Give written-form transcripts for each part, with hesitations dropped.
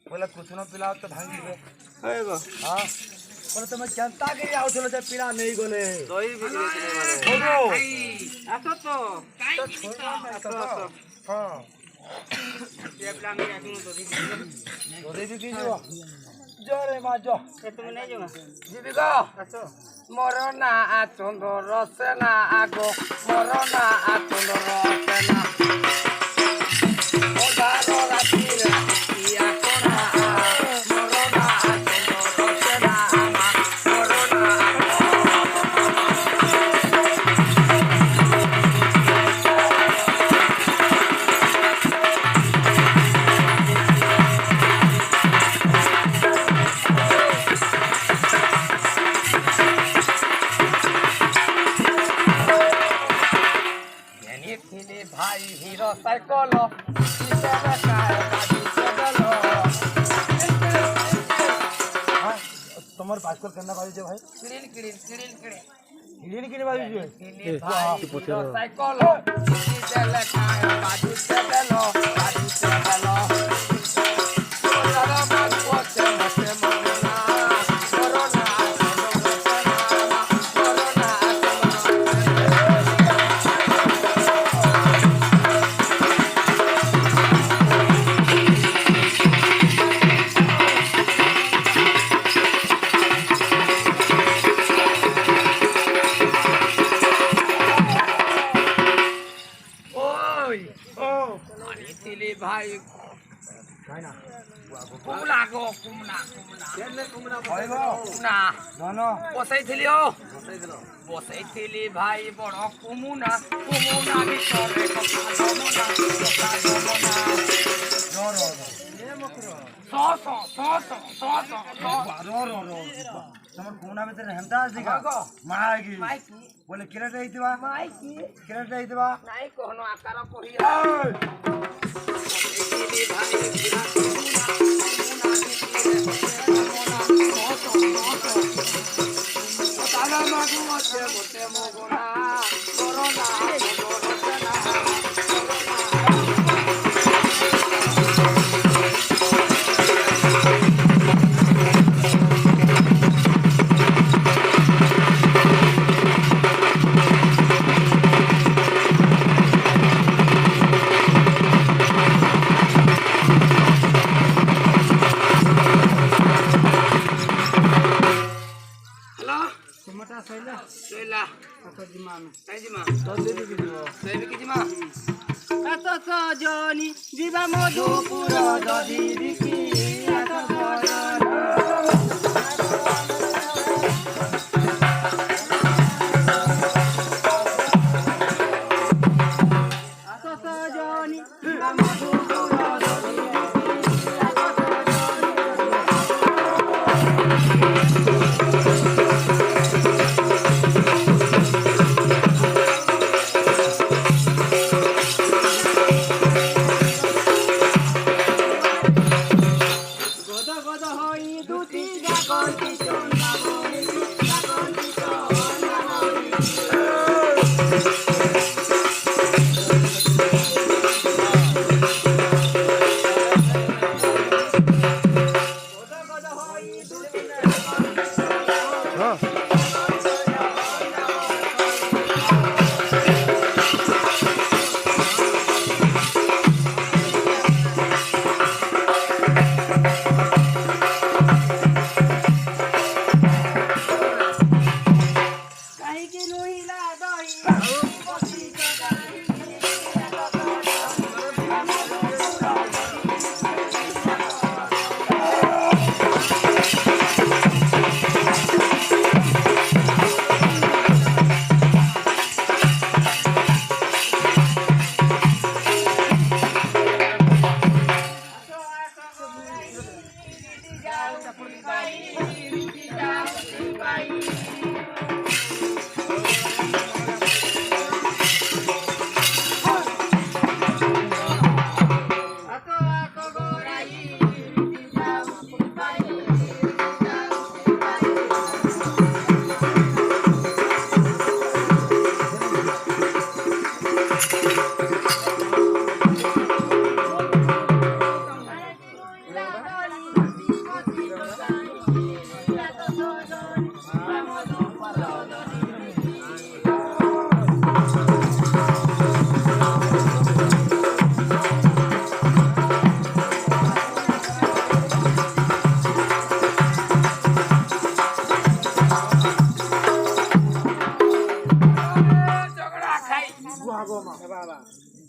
बोले कुछ न पिला तो भांगी गए हाँ बोले तुम्हें जनता के आओ चलो जब पिला नहीं गोले दही बिगड़े थे माने आसो तो हाँ ये प्लान में आके दही भी कीजिए जो रे माँ जो तुम नहीं जो जीविका आसो मरना आचंदो रसना आगो मरना आचंदो रसना ओदारो रातीरा या कोना मरना आचंदो रसना आमा मरना भाई हीरो साइकिल तुम्हारे बाइसिकल करना बाजी भाई किड़ीन किड़ीन बाजी भाई हीरो साइकिल भाई कुमला गो कुमना कुमना दोनो बसैथिलियो बसैथिली भाई बड़ कुमुना कुमुना भितरे कथा तमर कुमुना भितरे हेंता आसीगा माइकी बोले किरेट रहितबा माइकी किरेट रहितबा नाही कहनो आकार कहिया जनी जीवा मधुपुर दधी बिकी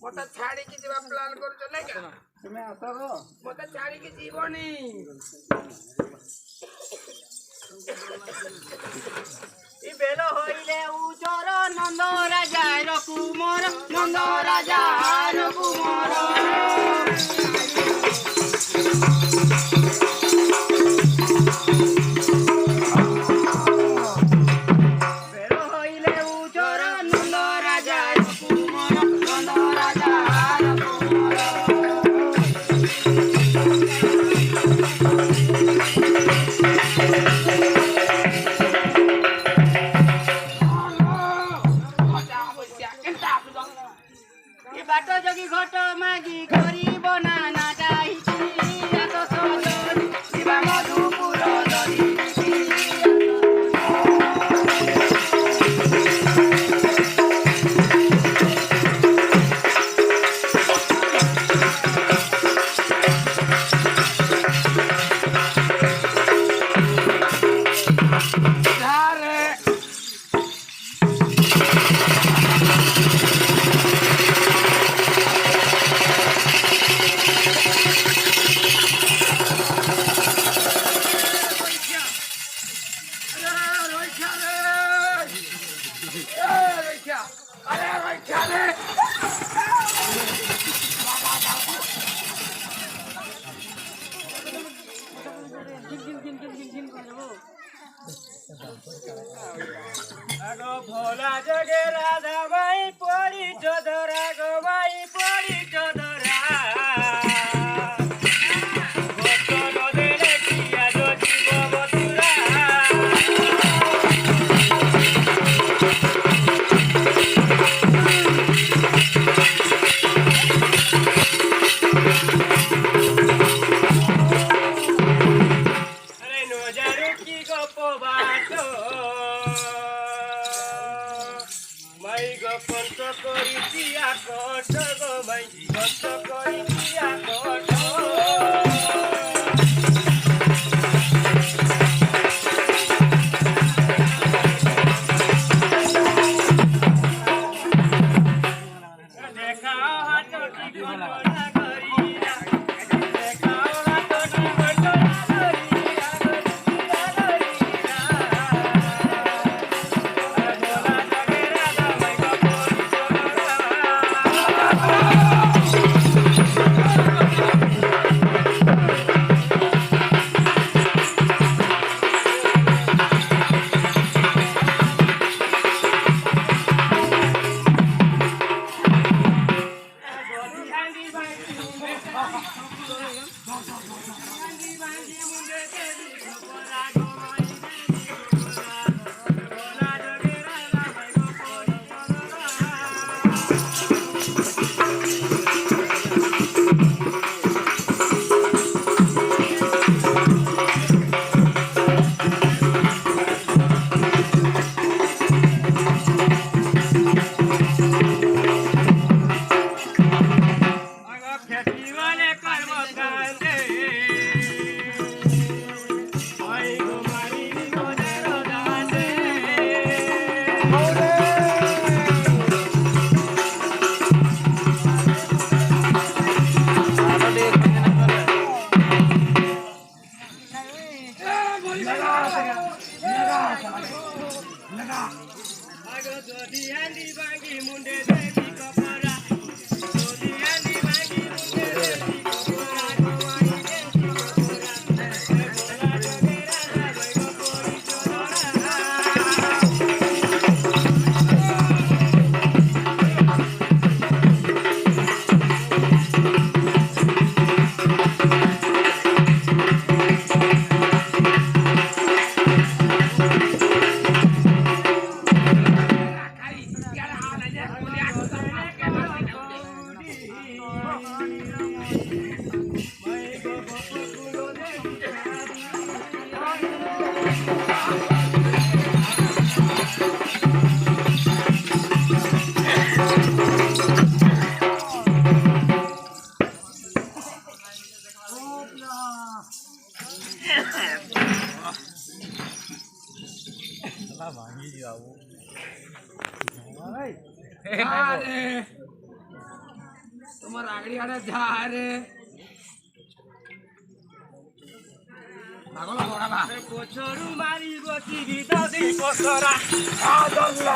মতো ছাড়িকি যা প্লান করছ নাই কা তুমি আসো গো মতো ছাড়িকি জীবনি ই বেল হইলে উজর নন্দ রাজার কুমর নন্দ রাজার কুমর বাট যোগী ঘট মাগি করিব না না যাইছি এত সজন শিবা মধুপুর দরিছি ভোলা জগে রাধা ভাই পড়ি চোদরা গো ভাই পড়ি চোদরা কষ্ট করি দিয়া কষ্ট গো ভাই কষ্ট করি দিয়া কষ্ট দেখাও হাত ঠিক না করিয়া দেখাও হাত ঠিক না তোমার আগড়ি আড়ে যা রে পাগল বড়াবা কোছরু মারিব কি বিদাদি কোছরা আ দল্লা